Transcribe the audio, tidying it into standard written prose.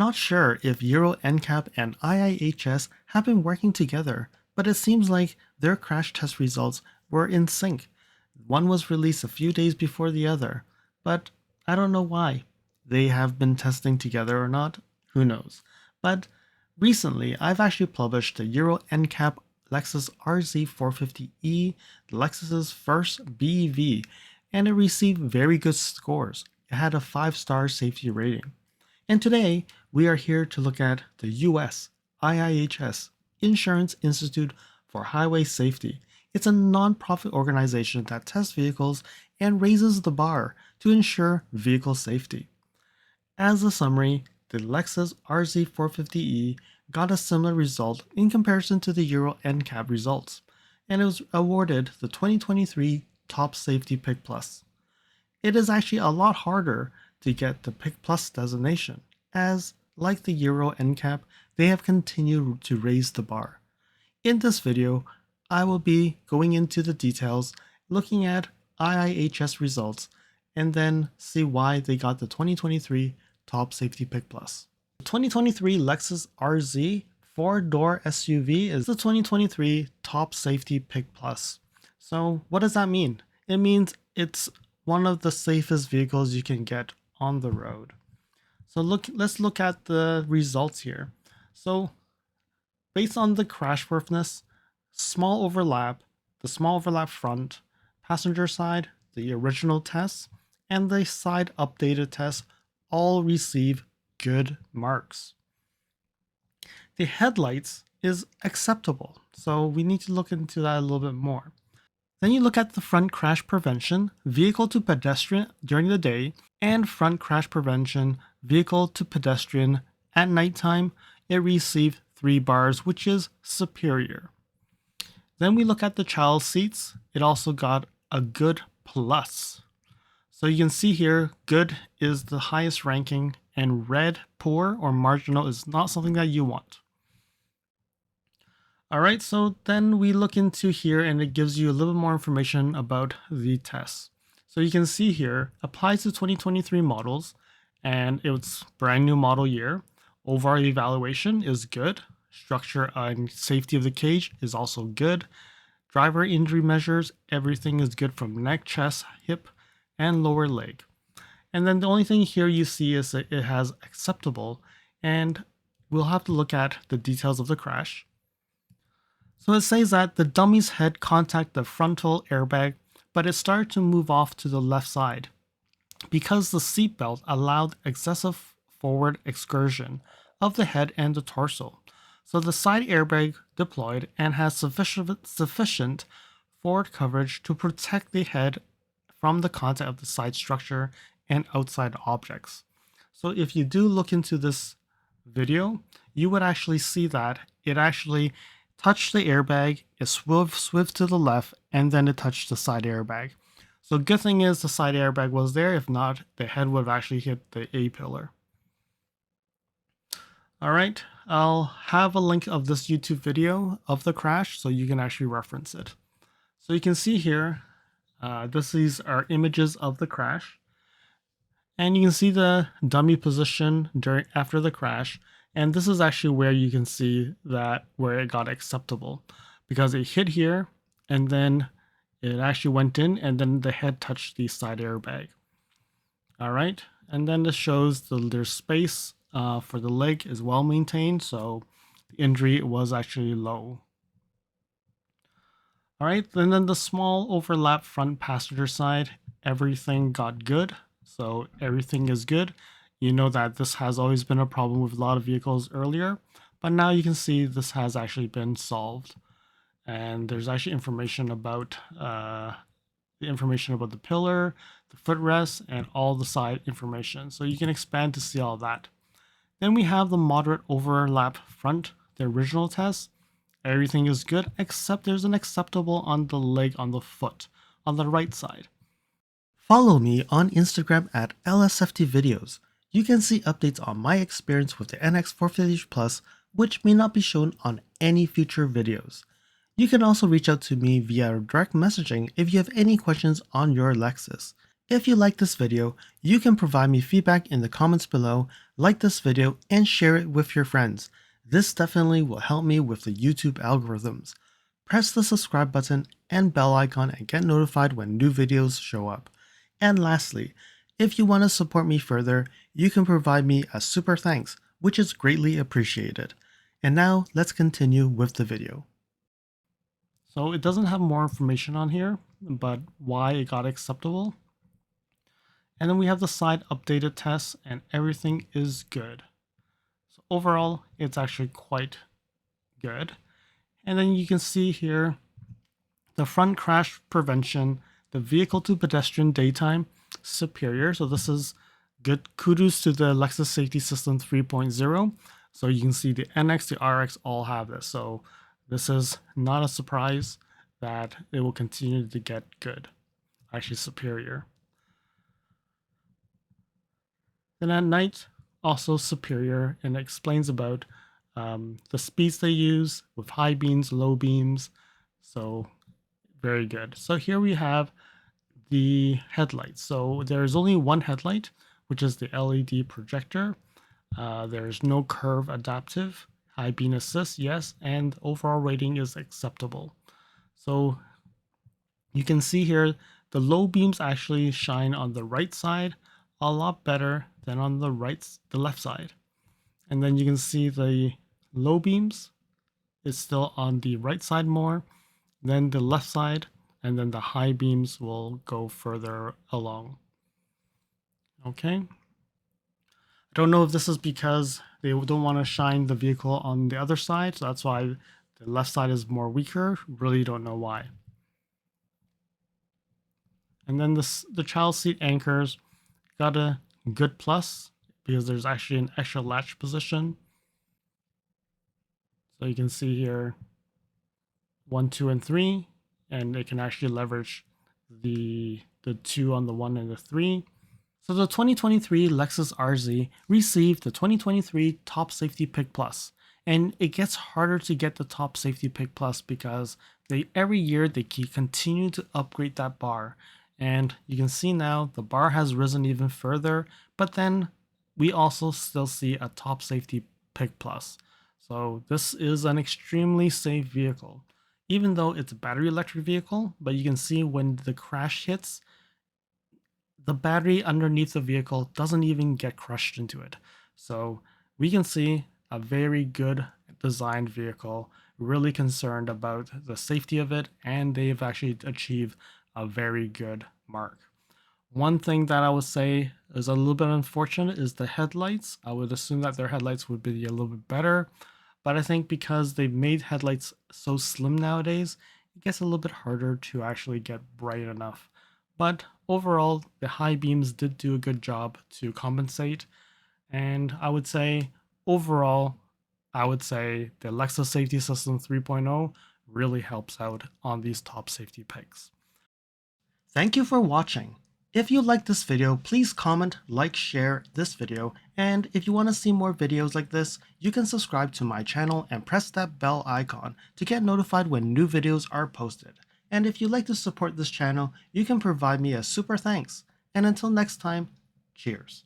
Not sure if Euro NCAP and IIHS have been working together, but it seems like their crash test results were in sync. One was released a few days before the other, but I don't know why. They have been testing together or not, who knows. But recently, I've actually published the Euro NCAP Lexus RZ 450e, Lexus's first BEV, and it received very good scores. It had a 5-star safety rating. And today, we are here to look at the US IIHS Insurance Institute for Highway Safety. It's a non-profit organization that tests vehicles and raises the bar to ensure vehicle safety. As a summary, the Lexus RZ 450e got a similar result in comparison to the Euro NCAP results, and it was awarded the 2023 Top Safety Pick Plus. It is actually a lot harder to get the Pick Plus designation, as, like the Euro NCAP, they have continued to raise the bar. In this video, I will be going into the details, looking at IIHS results, and then see why they got the 2023 Top Safety Pick Plus. The 2023 Lexus RZ 4-door SUV is the 2023 Top Safety Pick Plus. So what does that mean? It means it's one of the safest vehicles you can get on the road. So let's look at the results here. So based on the crashworthiness, the small overlap front, passenger side, the original test, and the side updated test all receive good marks. The headlights is acceptable, so we need to look into that a little bit more. Then you look at the front crash prevention, vehicle to pedestrian during the day, and front crash prevention, vehicle to pedestrian at nighttime. It received 3 bars, which is superior. Then we look at the child seats. It also got a good plus. So you can see here, good is the highest ranking, and red, poor, or marginal is not something that you want. Alright, so then we look into here and it gives you a little bit more information about the tests. So you can see here, applies to 2023 models, and it's brand new model year. Overall evaluation is good. Structure and safety of the cage is also good. Driver injury measures, everything is good from neck, chest, hip, and lower leg. And then the only thing here you see is that it has acceptable, and we'll have to look at the details of the crash. So it says that the dummy's head contacted the frontal airbag, but it started to move off to the left side because the seatbelt allowed excessive forward excursion of the head and the torso. So the side airbag deployed and has sufficient forward coverage to protect the head from the contact of the side structure and outside objects. So if you do look into this video, you would actually see that it actually touched the airbag, it swerved to the left, and then it touched the side airbag. So good thing is the side airbag was there. If not, the head would have actually hit the A-pillar. Alright, I'll have a link of this YouTube video of the crash so you can actually reference it. So you can see here, these are images of the crash. And you can see the dummy position after the crash. And this is actually where you can see that where it got acceptable, because it hit here and then it actually went in and then the head touched the side airbag. All right. And then this shows there's space for the leg is well maintained. So the injury was actually low. All right. And then the small overlap front passenger side, everything got good. So everything is good. You know that this has always been a problem with a lot of vehicles earlier, but now you can see this has actually been solved. And there's actually information about the pillar, the footrest, and all the side information. So you can expand to see all that. Then we have the moderate overlap front, the original test. Everything is good, except there's an acceptable on the leg on the foot, on the right side. Follow me on Instagram at LSFT Videos. You can see updates on my experience with the NX 450 Plus, which may not be shown on any future videos. You can also reach out to me via direct messaging if you have any questions on your Lexus. If you like this video, you can provide me feedback in the comments below, like this video and share it with your friends. This definitely will help me with the YouTube algorithms. Press the subscribe button and bell icon and get notified when new videos show up. And lastly, if you want to support me further, you can provide me a super thanks, which is greatly appreciated. And now let's continue with the video. So it doesn't have more information on here, but why it got acceptable. And then we have the side updated tests and everything is good. So overall, it's actually quite good. And then you can see here the front crash prevention, the vehicle to pedestrian daytime superior. So this is good. Kudos to the Lexus Safety System 3.0. So you can see the NX, the RX all have this. So this is not a surprise that it will continue to get good, actually superior. Then at night, also superior, and it explains about the speeds they use with high beams, low beams. So very good. So here we have the headlights. So there's only one headlight, which is the LED projector. There's no curve adaptive, high beam assist, yes, and overall rating is acceptable. So you can see here the low beams actually shine on the right side a lot better than on the left side. And then you can see the low beams is still on the right side more than the left side, and then the high beams will go further along. Okay. I don't know if this is because they don't want to shine the vehicle on the other side, so that's why the left side is more weaker. Really don't know why. And then the child seat anchors got a good plus because there's actually an extra latch position. So you can see here 1, 2, and 3, and it can actually leverage the 2 on the 1 and the 3. So the 2023 Lexus RZ received the 2023 Top Safety Pick Plus, and it gets harder to get the Top Safety Pick Plus because every year they continue to upgrade that bar. And you can see now the bar has risen even further, but then we also still see a Top Safety Pick Plus. So this is an extremely safe vehicle, even though it's a battery electric vehicle, but you can see when the crash hits, the battery underneath the vehicle doesn't even get crushed into it. So we can see a very good designed vehicle, really concerned about the safety of it, and they've actually achieved a very good mark. One thing that I would say is a little bit unfortunate is the headlights. I would assume that their headlights would be a little bit better, but I think because they've made headlights so slim nowadays, it gets a little bit harder to actually get bright enough. But overall, the high beams did do a good job to compensate. And I would say overall, the Lexus Safety System 3.0 really helps out on these top safety picks. Thank you for watching. If you liked this video, please comment, like, share this video, and if you want to see more videos like this, you can subscribe to my channel and press that bell icon to get notified when new videos are posted. And if you'd like to support this channel, you can provide me a super thanks. And until next time, cheers.